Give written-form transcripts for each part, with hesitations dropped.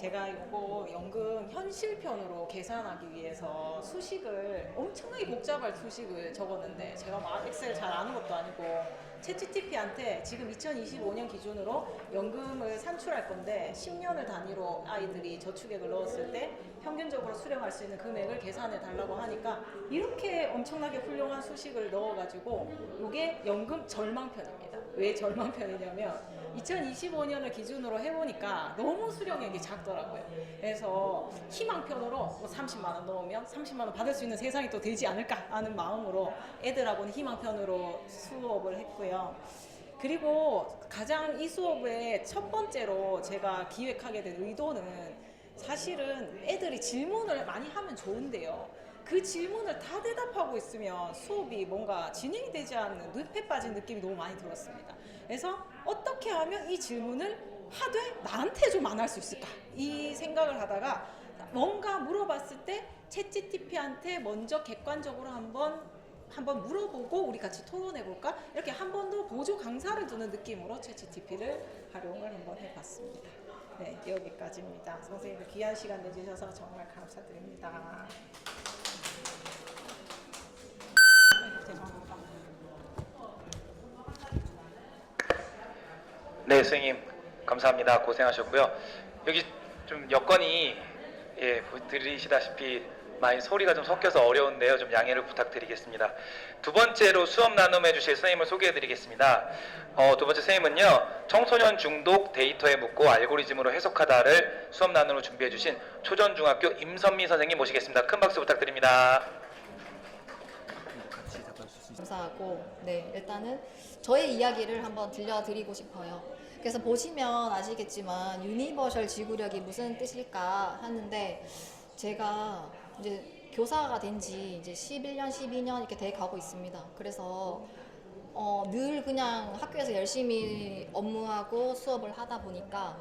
제가 이거 연금 현실편으로 계산하기 위해서 수식을 엄청나게 복잡한 수식을 적었는데 제가 막 엑셀 잘 아는 것도 아니고 챗GPT한테 지금 2025년 기준으로 연금을 산출할 건데 10년을 단위로 아이들이 저축액을 넣었을 때 평균적으로 수령할 수 있는 금액을 계산해 달라고 하니까 이렇게 엄청나게 훌륭한 수식을 넣어가지고 이게 연금 절망편입니다. 왜 절망편이냐면 2025년을 기준으로 해보니까 너무 수령액이 작더라고요. 그래서 희망편으로 뭐 30만 원 넣으면 30만 원 받을 수 있는 세상이 또 되지 않을까 하는 마음으로 애들하고는 희망편으로 수업을 했고요. 그리고 가장 이 수업의 첫 번째로 제가 기획하게 된 의도는 사실은 애들이 질문을 많이 하면 좋은데요. 그 질문을 다 대답하고 있으면 수업이 뭔가 진행이 되지 않는 늪에 빠진 느낌이 너무 많이 들었습니다. 그래서 어떻게 하면 이 질문을 하되 나한테 좀 안 할 수 있을까? 이 생각을 하다가 뭔가 물어봤을 때 챗GPT한테 먼저 객관적으로 한번 물어보고 우리 같이 토론해볼까? 이렇게 한 번 더 보조 강사를 두는 느낌으로 챗GPT를 활용을 한번 해봤습니다. 네, 여기까지입니다. 선생님들 귀한 시간 내주셔서 정말 감사드립니다. 죄송합니다. 네, 선생님 감사합니다. 고생하셨고요. 여기 좀 여건이 들으시다시피 많이 소리가 좀 섞여서 어려운데요. 좀 양해를 부탁드리겠습니다. 두 번째로 수업 나눔해 주실 선생님을 소개해 드리겠습니다. 두 번째 선생님은요. 청소년 중독 데이터에 묻고 알고리즘으로 해석하다를 수업 나눔으로 준비해 주신 초전중학교 임선미 선생님 모시겠습니다. 큰 박수 부탁드립니다. 감사하고, 네, 일단은 저의 이야기를 한번 들려드리고 싶어요. 그래서 보시면 아시겠지만 유니버셜 지구력이 무슨 뜻일까 하는데 제가 이제 교사가 된 지 이제 11년, 12년 이렇게 돼 가고 있습니다. 그래서 늘 그냥 학교에서 열심히 업무하고 수업을 하다 보니까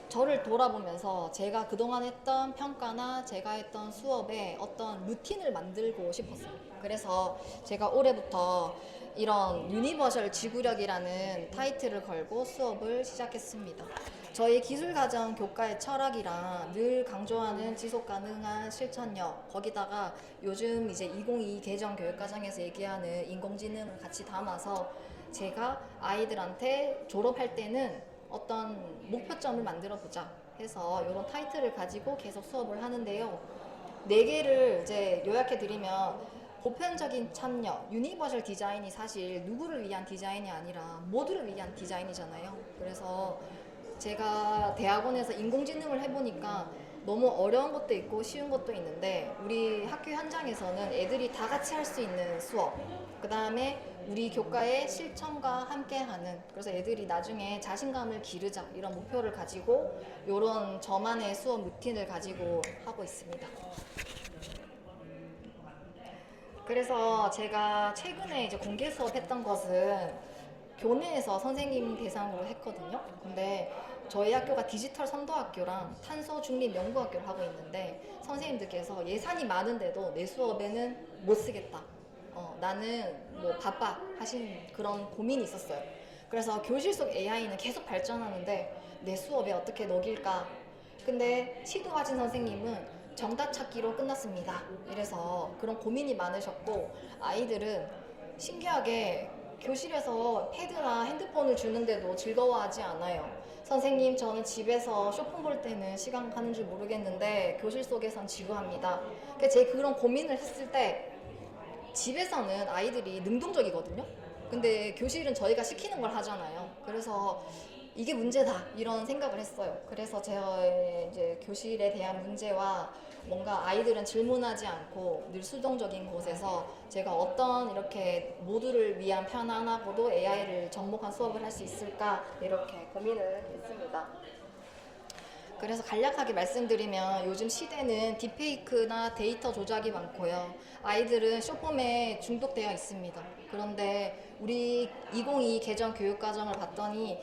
저를 돌아보면서 제가 그동안 했던 평가나 제가 했던 수업에 어떤 루틴을 만들고 싶었어요. 그래서 제가 올해부터 이런 유니버셜 지구력이라는 타이틀을 걸고 수업을 시작했습니다. 저희 기술과정 교과의 철학이랑 늘 강조하는 지속가능한 실천력, 거기다가 요즘 이제 2022 개정 교육과정에서 얘기하는 인공지능을 같이 담아서 제가 아이들한테 졸업할 때는 어떤 목표점을 만들어 보자 해서 이런 타이틀을 가지고 계속 수업을 하는데요. 4개를 이제 요약해 드리면 보편적인 참여, 유니버셜 디자인이 사실 누구를 위한 디자인이 아니라 모두를 위한 디자인이잖아요. 그래서 제가 대학원에서 인공지능을 해보니까 너무 어려운 것도 있고 쉬운 것도 있는데 우리 학교 현장에서는 애들이 다 같이 할 수 있는 수업, 그 다음에 우리 교과의 실천과 함께하는, 그래서 애들이 나중에 자신감을 기르자 이런 목표를 가지고 이런 저만의 수업 루틴을 가지고 하고 있습니다. 그래서 제가 최근에 이제 공개 수업했던 것은 교내에서 선생님 대상으로 했거든요. 근데 저희 학교가 디지털 선도학교랑 탄소 중립 연구학교를 하고 있는데 선생님들께서 예산이 많은데도 내 수업에는 못 쓰겠다. 나는 뭐 바빠 하신 그런 고민이 있었어요. 그래서 교실 속 AI는 계속 발전하는데 내 수업에 어떻게 녹일까? 근데 시도하신 선생님은 정답 찾기로 끝났습니다. 이래서 그런 고민이 많으셨고 아이들은 신기하게 교실에서 패드나 핸드폰을 주는데도 즐거워하지 않아요. 선생님, 저는 집에서 쇼핑 볼 때는 시간 가는 줄 모르겠는데 교실 속에선 지루합니다. 그러니까 제 그런 고민을 했을 때 집에서는 아이들이 능동적이거든요. 근데 교실은 저희가 시키는 걸 하잖아요. 그래서 이게 문제다 이런 생각을 했어요. 그래서 제가 이제 교실에 대한 문제와 뭔가 아이들은 질문하지 않고 늘 수동적인 곳에서 제가 어떤 이렇게 모두를 위한 편안하고도 AI를 접목한 수업을 할 수 있을까 이렇게 고민을 했습니다. 그래서 간략하게 말씀드리면 요즘 시대는 딥페이크나 데이터 조작이 많고요. 아이들은 숏폼에 중독되어 있습니다. 그런데 우리 2022 개정 교육과정을 봤더니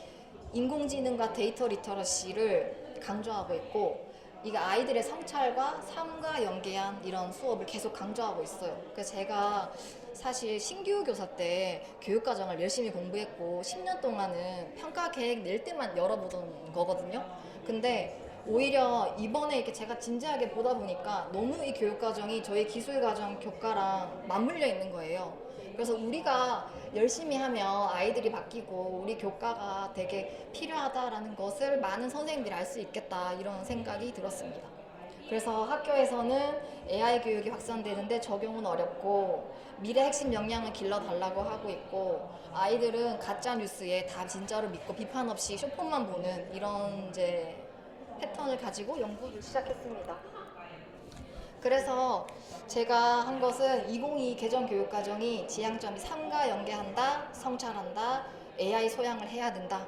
인공지능과 데이터 리터러시를 강조하고 있고 이게 아이들의 성찰과 삶과 연계한 이런 수업을 계속 강조하고 있어요. 그래서 제가 사실 신규 교사 때 교육과정을 열심히 공부했고 10년 동안은 평가 계획 낼 때만 열어보던 거거든요. 근데 오히려 이번에 이렇게 제가 진지하게 보다 보니까 너무 이 교육 과정이 저희 기술 과정 교과랑 맞물려 있는 거예요. 그래서 우리가 열심히 하면 아이들이 바뀌고 우리 교과가 되게 필요하다라는 것을 많은 선생님들이 알 수 있겠다, 이런 생각이 들었습니다. 그래서 학교에서는 AI 교육이 확산되는데 적용은 어렵고 미래 핵심 역량을 길러달라고 하고 있고, 아이들은 가짜 뉴스에 다 진짜로 믿고 비판 없이 쇼폼만 보는 이런 이제 패턴을 가지고 연구를 시작했습니다. 그래서 제가 한 것은 2022 개정 교육과정이 지향점이 3가 연계한다, 성찰한다, AI 소양을 해야 된다.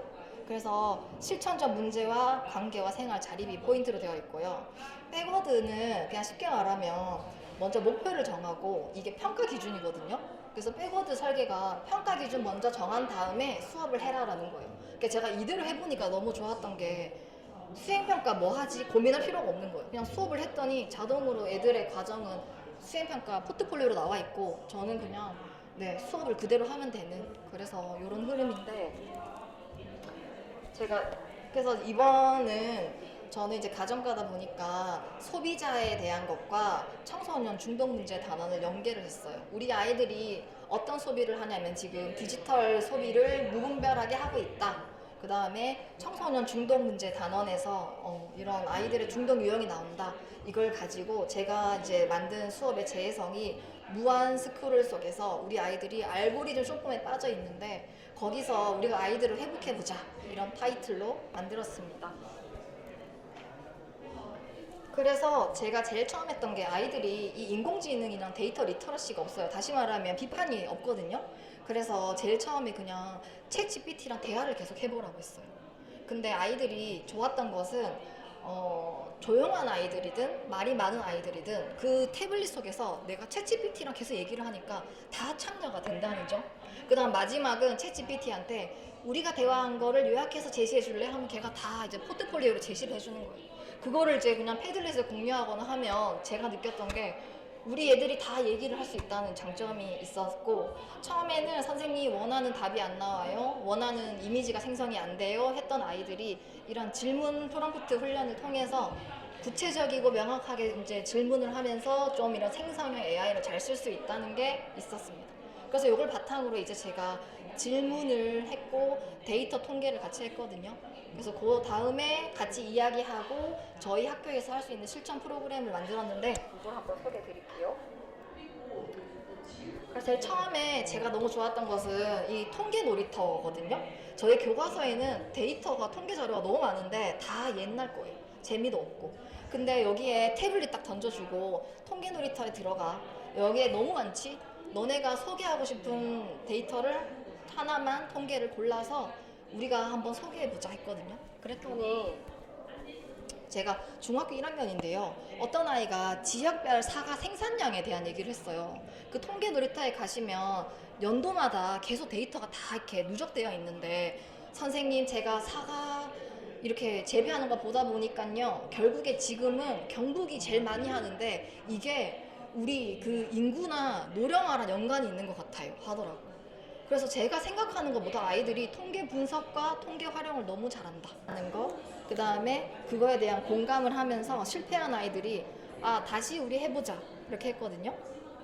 그래서 실천적 문제와 관계와 생활 자립이 포인트로 되어 있고요. 백워드는 그냥 쉽게 말하면 먼저 목표를 정하고 이게 평가 기준이거든요. 그래서 백워드 설계가 평가 기준 먼저 정한 다음에 수업을 해라라는 거예요. 그러니까 제가 이대로 해보니까 너무 좋았던 게 수행평가 뭐 하지 고민할 필요가 없는 거예요. 그냥 수업을 했더니 자동으로 애들의 과정은 수행평가 포트폴리오로 나와 있고 저는 그냥 수업을 그대로 하면 되는, 그래서 이런 흐름인데, 제가 그래서 이번은 저는 이제 가정가다 보니까 소비자에 대한 것과 청소년 중독 문제 단원을 연계를 했어요. 우리 아이들이 어떤 소비를 하냐면 지금 디지털 소비를 무분별하게 하고 있다. 그 다음에 청소년 중독 문제 단원에서 이런 아이들의 중독 유형이 나온다. 이걸 가지고 제가 이제 만든 수업의 재해성이 무한 스크롤 속에서 우리 아이들이 알고리즘 쇼폼에 빠져 있는데 거기서 우리가 아이들을 회복해보자, 이런 타이틀로 만들었습니다. 그래서 제가 제일 처음 했던 게 아이들이 이 인공지능이랑 데이터 리터러시가 없어요. 다시 말하면 비판이 없거든요. 그래서 제일 처음에 그냥 챗GPT랑 대화를 계속 해보라고 했어요. 근데 아이들이 좋았던 것은 조용한 아이들이든 말이 많은 아이들이든 그 태블릿 속에서 내가 챗GPT랑 계속 얘기를 하니까 다 참여가 된다는 점. 그 다음 마지막은 챗GPT한테 우리가 대화한 거를 요약해서 제시해 줄래? 하면 걔가 다 이제 포트폴리오로 제시를 해주는 거예요. 그거를 이제 그냥 패들렛을 공유하거나 하면 제가 느꼈던 게 우리 애들이 다 얘기를 할 수 있다는 장점이 있었고, 처음에는 선생님이 원하는 답이 안 나와요, 원하는 이미지가 생성이 안 돼요 했던 아이들이 이런 질문 프롬프트 훈련을 통해서 구체적이고 명확하게 이제 질문을 하면서 좀 이런 생성형 AI를 잘 쓸 수 있다는 게 있었습니다. 그래서 이걸 바탕으로 이제 제가 질문을 했고 데이터 통계를 같이 했거든요. 그래서 그 다음에 같이 이야기하고 저희 학교에서 할 수 있는 실천 프로그램을 만들었는데 이걸 한번 소개해 드릴게요. 그래서 제일 처음에 제가 너무 좋았던 것은 이 통계 놀이터거든요. 저희 교과서에는 데이터가 통계 자료가 너무 많은데 다 옛날 거예요. 재미도 없고. 근데 여기에 태블릿 딱 던져주고 통계 놀이터에 들어가. 여기에 너무 많지? 너네가 소개하고 싶은 데이터를 하나만 통계를 골라서 우리가 한번 소개해보자 했거든요. 그랬더니 제가 중학교 1학년인데요. 어떤 아이가 지역별 사과 생산량에 대한 얘기를 했어요. 그 통계 놀이터에 가시면 연도마다 계속 데이터가 다 이렇게 누적되어 있는데 선생님 제가 사과 이렇게 재배하는 거 보다 보니까요. 결국에 지금은 경북이 제일 많이 하는데 이게 우리 그 인구나 노령화랑 연관이 있는 것 같아요 하더라고요. 그래서 제가 생각하는 것보다 아이들이 통계 분석과 통계 활용을 너무 잘한다는 거, 그 다음에 그거에 대한 공감을 하면서 실패한 아이들이 다시 우리 해보자 이렇게 했거든요.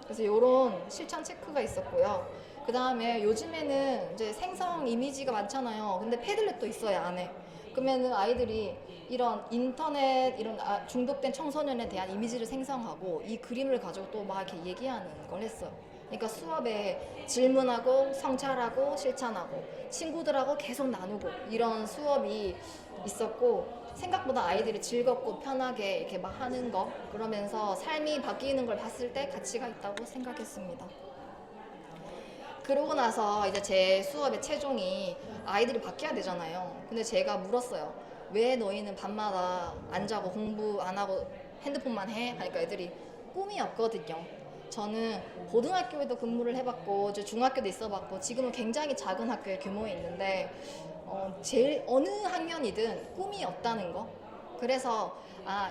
그래서 이런 실천 체크가 있었고요. 그 다음에 요즘에는 이제 생성 이미지가 많잖아요. 근데 패들렛도 있어요 안에. 그러면은 아이들이 이런 인터넷 이런 중독된 청소년에 대한 이미지를 생성하고 이 그림을 가지고 또 막 이렇게 얘기하는 걸 했어요. 그러니까 수업에 질문하고 성찰하고 실천하고 친구들하고 계속 나누고 이런 수업이 있었고 생각보다 아이들이 즐겁고 편하게 이렇게 막 하는 거 그러면서 삶이 바뀌는 걸 봤을 때 가치가 있다고 생각했습니다. 그러고 나서 이제 제 수업의 최종이 아이들이 바뀌어야 되잖아요. 근데 제가 물었어요. 왜 너희는 밤마다 안 자고 공부 안 하고 핸드폰만 해? 하니까 애들이 꿈이 없거든요. 저는 고등학교에도 근무를 해봤고 이제 중학교도 있어봤고 지금은 굉장히 작은 학교의 규모에 있는데 제일 어느 학년이든 꿈이 없다는 거. 그래서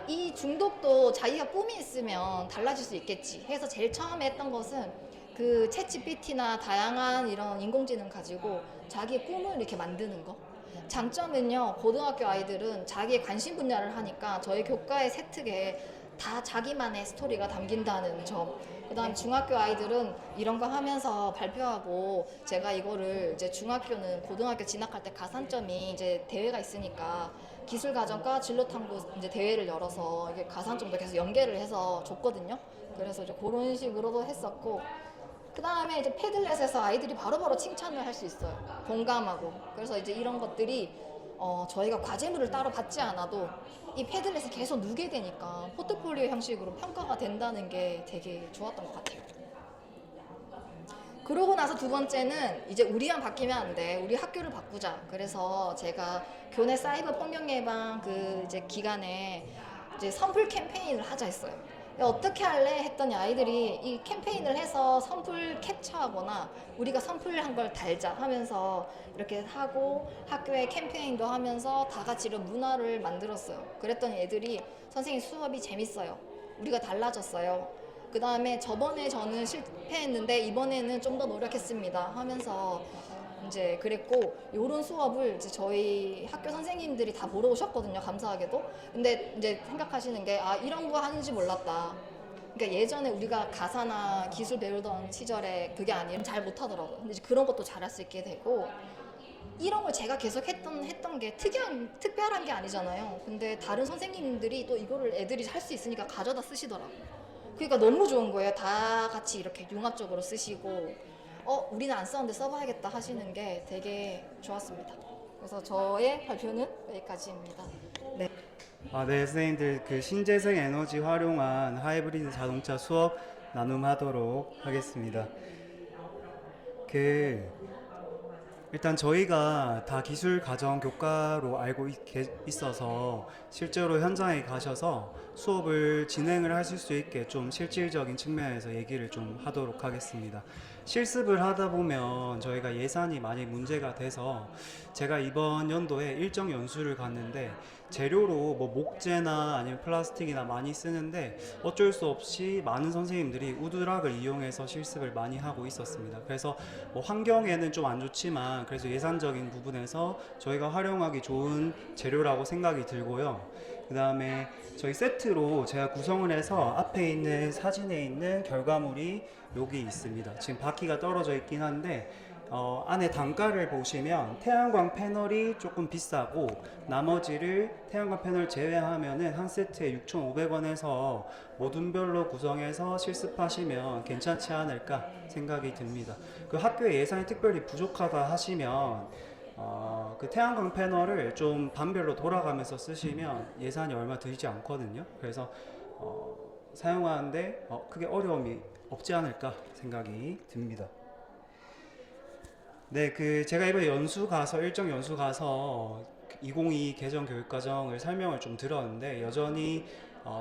이 중독도 자기가 꿈이 있으면 달라질 수 있겠지 해서 제일 처음에 했던 것은 그 챗GPT나 다양한 이런 인공지능 가지고 자기의 꿈을 이렇게 만드는 거. 장점은요, 고등학교 아이들은 자기의 관심 분야를 하니까 저희 교과의 세특에 다 자기만의 스토리가 담긴다는 점. 그다음 중학교 아이들은 이런 거 하면서 발표하고, 제가 이거를 이제 중학교는 고등학교 진학할 때 가산점이 이제 대회가 있으니까 기술가정과 진로탐구 이제 대회를 열어서 이게 가산점도 계속 연계를 해서 줬거든요. 그래서 이제 그런 식으로도 했었고, 그 다음에 이제 패들렛에서 아이들이 바로바로 칭찬을 할 수 있어요. 공감하고. 그래서 이제 이런 것들이 저희가 과제물을 따로 받지 않아도 이 패들렛을 계속 누게 되니까 포트폴리오 형식으로 평가가 된다는 게 되게 좋았던 것 같아요. 그러고 나서 두 번째는 이제 우리만 바뀌면 안 돼. 우리 학교를 바꾸자. 그래서 제가 교내 사이버 폭력 예방 그 이제 기간에 이제 선풀 캠페인을 하자 했어요. 어떻게 할래? 했더니 아이들이 이 캠페인을 해서 선풀 캡처하거나 우리가 선풀한 걸 달자 하면서 이렇게 하고 학교에 캠페인도 하면서 다 같이 이런 문화를 만들었어요. 그랬더니 애들이 선생님 수업이 재밌어요. 우리가 달라졌어요. 그 다음에 저번에 저는 실패했는데 이번에는 좀 더 노력했습니다 하면서 이제 그랬고, 요런 수업을 이제 저희 학교 선생님들이 다 보러 오셨거든요, 감사하게도. 근데 이제 생각하시는 게, 아, 이런 거 하는지 몰랐다. 그러니까 예전에 우리가 가사나 기술 배우던 시절에 그게 아니면 잘 못하더라고요. 근데 이제 그런 것도 잘할 수 있게 되고, 이런 걸 제가 계속 했던 게 특별한 게 아니잖아요. 근데 다른 선생님들이 또 이거를 애들이 할 수 있으니까 가져다 쓰시더라고요. 그러니까 너무 좋은 거예요. 다 같이 이렇게 융합적으로 쓰시고, 우리는 안 썼는데 써봐야겠다 하시는 게 되게 좋았습니다. 그래서 저의 발표는 여기까지입니다. 네. 네, 선생님들 그 신재생 에너지 활용한 하이브리드 자동차 수업 나눔하도록 하겠습니다. 일단 저희가 다 기술 가정 교과로 알고 있어서 실제로 현장에 가셔서 수업을 진행을 하실 수 있게 좀 실질적인 측면에서 얘기를 좀 하도록 하겠습니다. 실습을 하다 보면 저희가 예산이 많이 문제가 돼서 제가 이번 연도에 일정 연수를 갔는데 재료로 뭐 목재나 아니면 플라스틱이나 많이 쓰는데 어쩔 수 없이 많은 선생님들이 우드락을 이용해서 실습을 많이 하고 있었습니다. 그래서 뭐 환경에는 좀 안 좋지만 그래서 예산적인 부분에서 저희가 활용하기 좋은 재료라고 생각이 들고요. 그 다음에 저희 세트로 제가 구성을 해서 앞에 있는 사진에 있는 결과물이 여기 있습니다. 지금 바퀴가 떨어져 있긴 한데 안에 단가를 보시면 태양광 패널이 조금 비싸고 나머지를 태양광 패널 제외하면은 한 세트에 6,500원에서 모둠별로 구성해서 실습하시면 괜찮지 않을까 생각이 듭니다. 그 학교에 예산이 특별히 부족하다 하시면 그 태양광 패널을 좀 반별로 돌아가면서 쓰시면 예산이 얼마 들지 않거든요. 그래서 사용하는데 크게 어려움이 없지 않을까 생각이 듭니다. 네, 제가 이번에 일정 연수 가서 2022 개정 교육과정을 설명을 좀 들었는데 여전히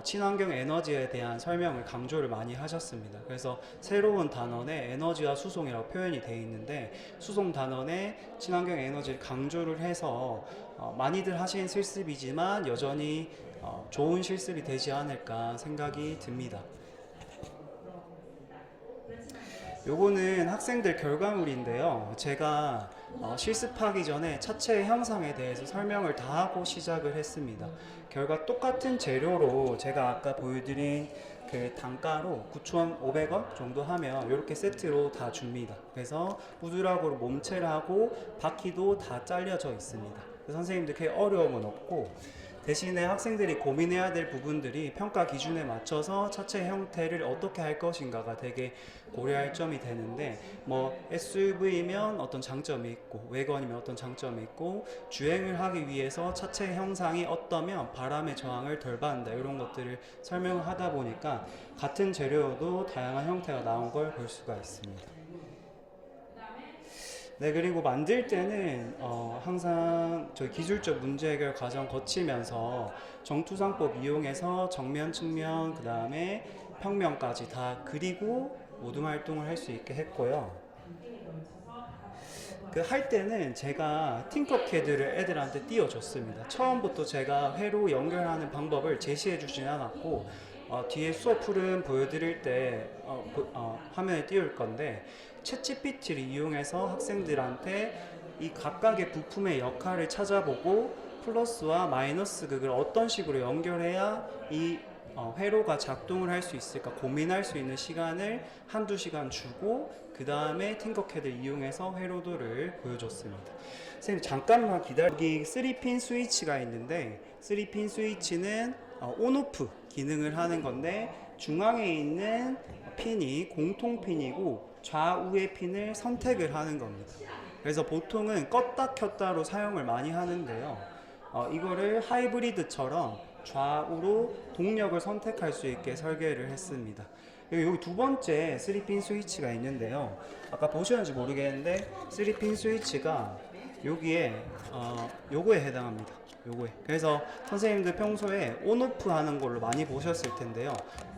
친환경 에너지에 대한 설명을 강조를 많이 하셨습니다. 그래서 새로운 단원에 에너지와 수송이라고 표현이 되어 있는데 수송 단원에 친환경 에너지를 강조를 해서 많이들 하신 실습이지만 여전히 좋은 실습이 되지 않을까 생각이 듭니다. 요거는 학생들 결과물인데요. 제가 실습하기 전에 차체 형상에 대해서 설명을 다 하고 시작을 했습니다. 결과 똑같은 재료로 제가 아까 보여드린 그 단가로 9,500원 정도 하면 이렇게 세트로 다 줍니다. 그래서 우드락으로 몸체를 하고 바퀴도 다 잘려져 있습니다. 선생님들 크게 어려움은 없고 대신에 학생들이 고민해야 될 부분들이 평가 기준에 맞춰서 차체 형태를 어떻게 할 것인가가 되게 고려할 점이 되는데 뭐 SUV면 어떤 장점이 있고 외관이면 어떤 장점이 있고 주행을 하기 위해서 차체 형상이 어떠면 바람의 저항을 덜 받는다 이런 것들을 설명을 하다 보니까 같은 재료여도 다양한 형태가 나온 걸 볼 수가 있습니다. 네, 그리고 만들 때는 항상 저희 기술적 문제 해결 과정 거치면서 정투상법 이용해서 정면, 측면, 그 다음에 평면까지 다 그리고 모둠 활동을 할 수 있게 했고요. 할 때는 제가 팅커캐드를 애들한테 띄워줬습니다. 처음부터 제가 회로 연결하는 방법을 제시해 주진 않았고 뒤에 수업 풀은 보여드릴 때 화면에 띄울 건데 챗GPT를 이용해서 학생들한테 이 각각의 부품의 역할을 찾아보고 플러스와 마이너스 극을 어떤 식으로 연결해야 이 회로가 작동을 할 수 있을까 고민할 수 있는 시간을 한두 시간 주고 그 다음에 팅커캐드를 이용해서 회로도를 보여줬습니다. 선생님 잠깐만 여기 3핀 스위치가 있는데 3핀 스위치는 온오프 기능을 하는 건데 중앙에 있는 핀이 공통핀이고 좌우의 핀을 선택을 하는 겁니다. 그래서 보통은 껐다 켰다로 사용을 많이 하는데요. 이거를 하이브리드처럼 좌우로 동력을 선택할 수 있게 설계를 했습니다. 여기 두 번째 3핀 스위치가 있는데요. 아까 보셨는지 모르겠는데 3핀 스위치가 여기에 요거에 해당합니다. 요거에. 그래서 선생님들 평소에 온오프 하는 걸로 많이 보셨을 텐데요.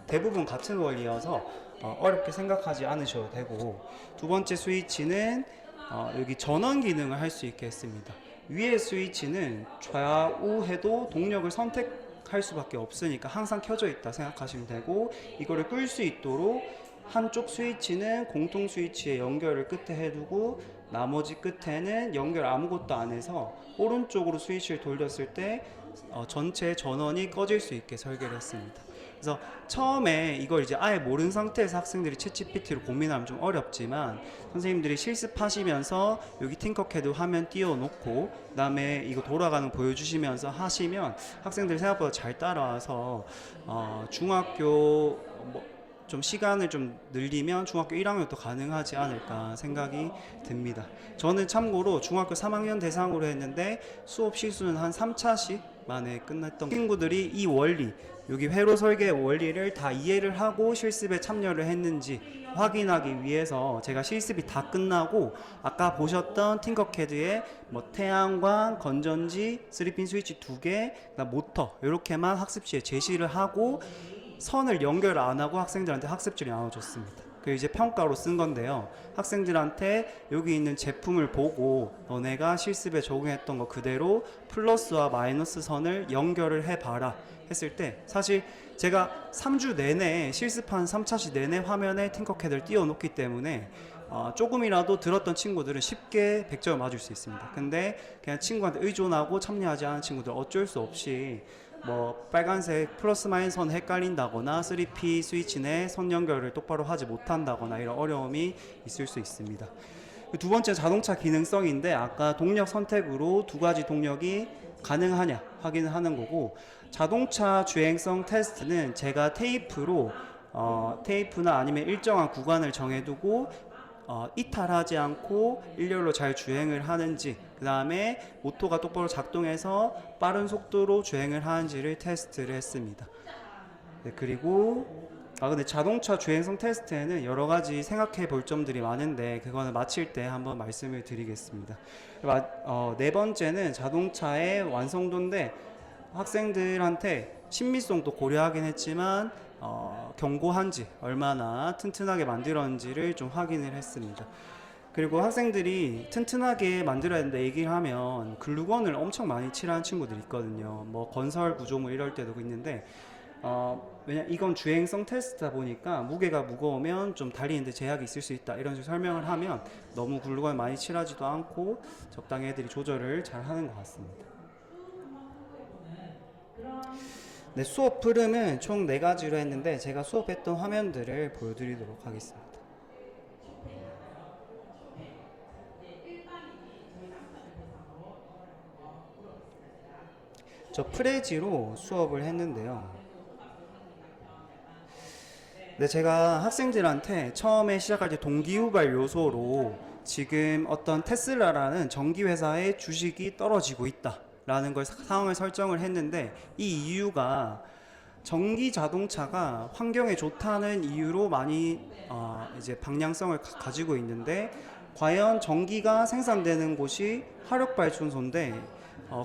대부분 같은 원리여서 어렵게 생각하지 않으셔도 되고, 두 번째 스위치는 여기 전원 기능을 할 수 있게 했습니다. 위의 스위치는 좌우해도 동력을 선택할 수밖에 없으니까 항상 켜져 있다 생각하시면 되고, 이거를 끌 수 있도록 한쪽 스위치는 공통 스위치에 연결을 끝에 해두고 나머지 끝에는 연결 아무것도 안 해서 오른쪽으로 스위치를 돌렸을 때 전체 전원이 꺼질 수 있게 설계를 했습니다. 그래서 처음에 이걸 이제 아예 모르는 상태에서 학생들이 챗GPT로 고민하면 좀 어렵지만, 선생님들이 실습하시면서 여기 팅커캐드 화면 띄워놓고 그 다음에 이거 돌아가는 거 보여주시면서 하시면 학생들이 생각보다 잘 따라와서 중학교 좀 시간을 좀 늘리면 중학교 1학년도 가능하지 않을까 생각이 듭니다. 저는 참고로 중학교 3학년 대상으로 했는데 수업 실수는 한 3차씩 만에 끝났던 친구들이 이 원리, 여기 회로 설계 원리를 다 이해를 하고 실습에 참여를 했는지 확인하기 위해서 제가 실습이 다 끝나고 아까 보셨던 팅커캐드의 태양광, 건전지, 3핀 스위치 2개, 모터 이렇게만 학습지에 제시를 하고 선을 연결 안 하고 학생들한테 학습지를 나눠줬습니다. 그 이제 평가로 쓴 건데요. 학생들한테 여기 있는 제품을 보고 너네가 실습에 적용했던 거 그대로 플러스와 마이너스 선을 연결을 해봐라 했을 때, 사실 제가 3주 내내 실습한 3차시 내내 화면에 팅커캐드를 띄워놓기 때문에 조금이라도 들었던 친구들은 쉽게 100점을 맞을 수 있습니다. 근데 그냥 친구한테 의존하고 참여하지 않은 친구들 어쩔 수 없이 빨간색 플러스 마이너스 선 헷갈린다거나 3P 스위치 내 선 연결을 똑바로 하지 못한다거나 이런 어려움이 있을 수 있습니다. 두 번째 자동차 기능성인데, 아까 동력 선택으로 두 가지 동력이 가능하냐 확인을 하는 거고, 자동차 주행성 테스트는 제가 테이프로 테이프나 아니면 일정한 구간을 정해두고 이탈하지 않고 일렬로 잘 주행을 하는지, 그 다음에 모터가 똑바로 작동해서 빠른 속도로 주행을 하는지를 테스트를 했습니다. 네, 그리고 근데 자동차 주행성 테스트에는 여러 가지 생각해 볼 점들이 많은데 그거는 마칠 때 한번 말씀을 드리겠습니다. 네 번째는 자동차의 완성도인데, 학생들한테 친밀성도 고려하긴 했지만 견고한지 얼마나 튼튼하게 만들었는지를 좀 확인을 했습니다. 그리고 학생들이 튼튼하게 만들어야 된다 얘기를 하면 글루건을 엄청 많이 칠하는 친구들이 있거든요. 건설 구조물 이럴 때도 있는데 왜냐 이건 주행성 테스트다 보니까 무게가 무거우면 좀 달리는데 제약이 있을 수 있다 이런 식으로 설명을 하면 너무 글루건을 많이 칠하지도 않고 적당히 애들이 조절을 잘 하는 것 같습니다. 네, 수업 흐름은 총 4가지로 했는데 제가 수업했던 화면들을 보여드리도록 하겠습니다. 저 프레지로 수업을 했는데요. 네, 제가 학생들한테 처음에 시작할 때 동기유발 요소로 지금 어떤 테슬라라는 전기회사의 주식이 떨어지고 있다 라는 걸 상황을 설정을 했는데, 이 이유가 전기 자동차가 환경에 좋다는 이유로 많이 이제 방향성을 가지고 있는데, 과연 전기가 생산되는 곳이 화력발전소인데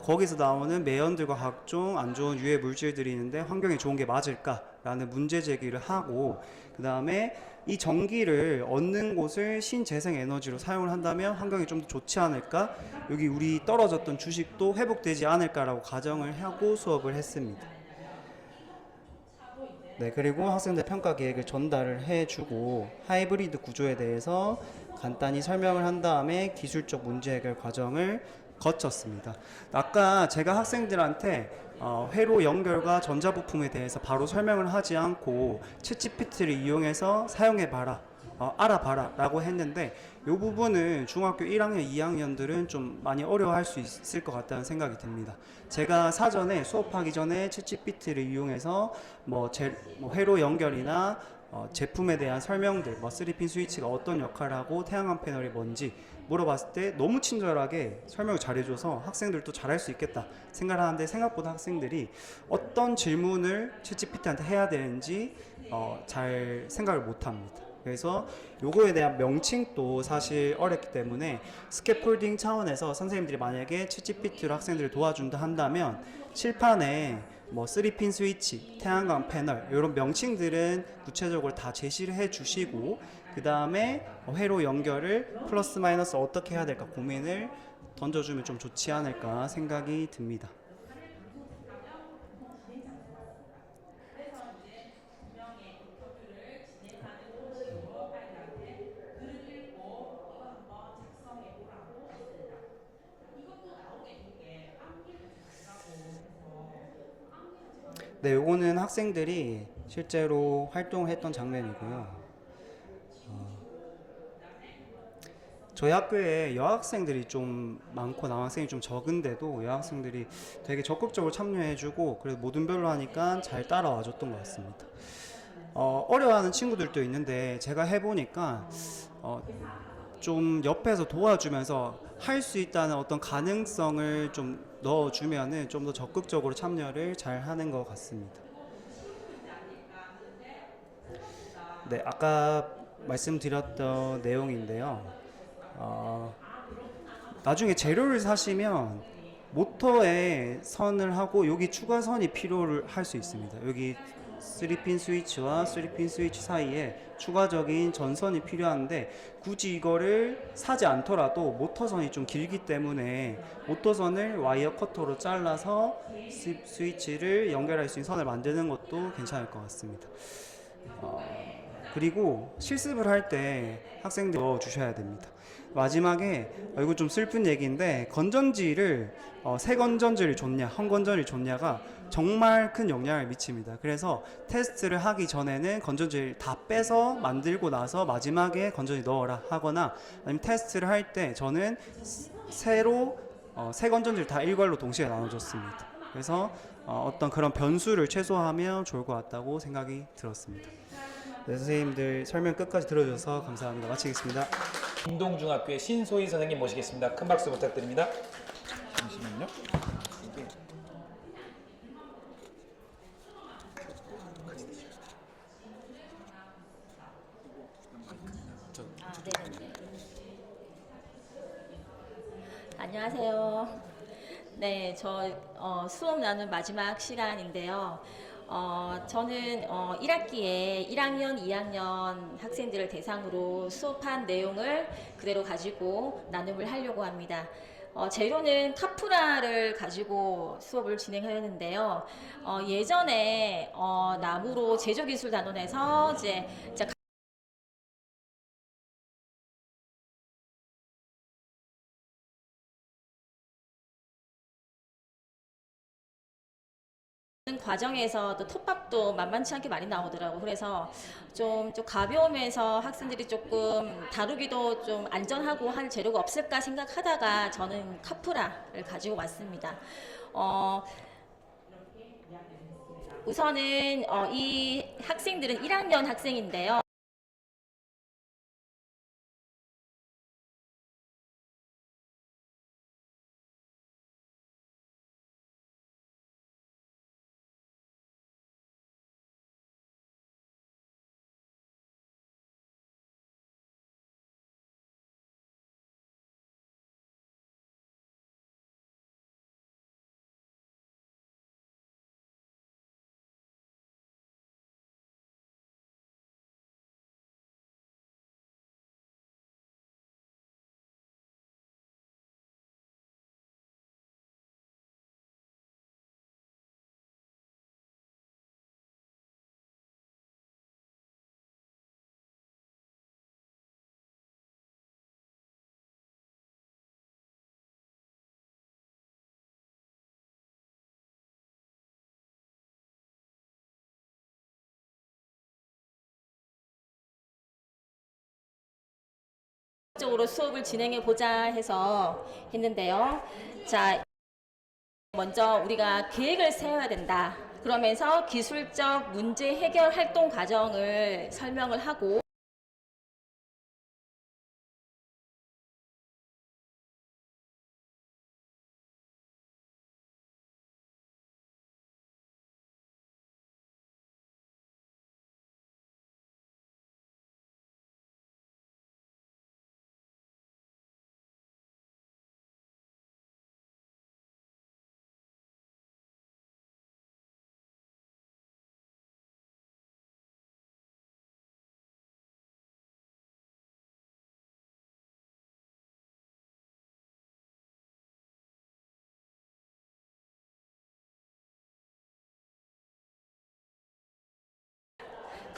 거기서 나오는 매연들과 각종 안 좋은 유해 물질들이 있는데 환경에 좋은 게 맞을까라는 문제 제기를 하고, 그 다음에 이 전기를 얻는 곳을 신재생 에너지로 사용을 한다면 환경이 좀 더 좋지 않을까, 여기 우리 떨어졌던 주식도 회복되지 않을까라고 가정을 하고 수업을 했습니다. 네, 그리고 학생들 평가 계획을 전달을 해주고 하이브리드 구조에 대해서 간단히 설명을 한 다음에 기술적 문제 해결 과정을 거쳤습니다. 아까 제가 학생들한테 회로 연결과 전자부품에 대해서 바로 설명을 하지 않고 챗GPT를 이용해서 사용해봐라, 알아봐라 라고 했는데 이 부분은 중학교 1학년, 2학년들은 좀 많이 어려워할 수 있을 것 같다는 생각이 듭니다. 제가 사전에 수업하기 전에 챗GPT를 이용해서 회로 연결이나 제품에 대한 설명들, 3핀 스위치가 어떤 역할을 하고 태양광 패널이 뭔지 물어봤을 때 너무 친절하게 설명을 잘해줘서 학생들도 잘할 수 있겠다 생각을 하는데 생각보다 학생들이 어떤 질문을 챗GPT한테 해야 되는지 잘 생각을 못합니다. 그래서 요거에 대한 명칭도 사실 어렵기 때문에 스캐폴딩 차원에서 선생님들이 만약에 챗GPT로 학생들을 도와준다 한다면 칠판에 3핀 스위치, 태양광 패널 이런 명칭들은 구체적으로 다 제시를 해 주시고 그 다음에 회로 연결을 플러스 마이너스 어떻게 해야 될까 고민을 던져주면 좀 좋지 않을까 생각이 듭니다. 네, 요거는 학생들이 실제로 활동을 했던 장면이고요. 저희 학교에 여학생들이 좀 많고 남학생이 좀 적은데도 여학생들이 되게 적극적으로 참여해주고 그래서 모든 별로 하니까 잘 따라와줬던 것 같습니다. 어려워하는 친구들도 있는데 제가 해보니까 좀 옆에서 도와주면서 할 수 있다는 어떤 가능성을 좀 넣어주면은 좀 더 적극적으로 참여를 잘 하는 것 같습니다. 네, 아까 말씀드렸던 내용인데요. 어, 나중에 재료를 사시면 모터에 선을 하고 여기 추가선이 필요를 할 수 있습니다. 여기 3핀 스위치와 3핀 스위치 사이에 추가적인 전선이 필요한데 굳이 이거를 사지 않더라도 모터선이 좀 길기 때문에 모터선을 와이어 커터로 잘라서 스위치를 연결할 수 있는 선을 만드는 것도 괜찮을 것 같습니다. 그리고 실습을 할 때 학생들 넣어주셔야 됩니다. 마지막에 이거 좀 슬픈 얘기인데 건전지를 새 건전지를 줬냐 헌 건전지를 줬냐가 정말 큰 영향을 미칩니다. 그래서 테스트를 하기 전에는 건전지를 다 빼서 만들고 나서 마지막에 건전지 넣어라 하거나 아니면 테스트를 할 때 저는 새로 새 건전지를 다 일괄로 동시에 나눠줬습니다. 그래서 어떤 그런 변수를 최소화하면 좋을 것 같다고 생각이 들었습니다. 네, 선생님들 설명 끝까지 들어주셔서 감사합니다. 마치겠습니다. 김동중학교의 신소희 선생님 모시겠습니다. 큰 박수 부탁드립니다. 잠시만요. 네네네. 안녕하세요. 네, 저 수업 나눈 마지막 시간인데요. 저는 1학기에 1학년, 2학년 학생들을 대상으로 수업한 내용을 그대로 가지고 나눔을 하려고 합니다. 재료는 카프라를 가지고 수업을 진행하였는데요. 예전에 나무로 제조기술 단원에서 이제 과정에서 또 톱밥도 만만치 않게 많이 나오더라고. 그래서 좀 가벼우면서 학생들이 조금 다루기도 좀 안전하고 할 재료가 없을까 생각하다가 저는 카프라를 가지고 왔습니다. 우선은 이 학생들은 1학년 학생인데요. 적으로 수업을 진행해 보자 해서 했는데요. 자, 먼저 우리가 계획을 세워야 된다. 그러면서 기술적 문제 해결 활동 과정을 설명을 하고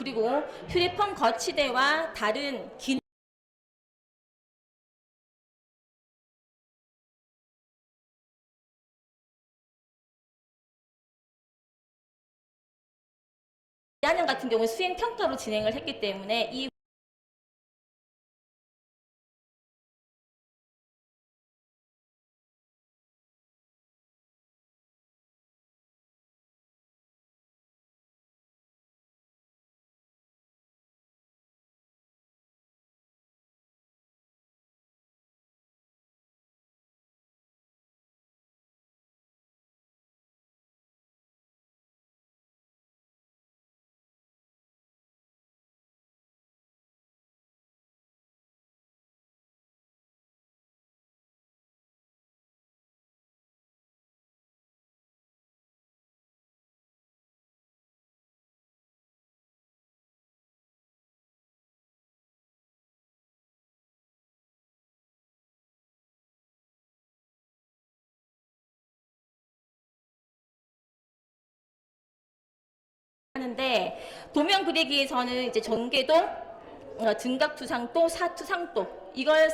그리고 휴대폰 거치대와 다른 기능 년 같은 경우는 수행 평가로 진행을 했기 때문에 이 하는데 도면 그리기에서는 이제 전개도, 등각투상도, 사투상도 이걸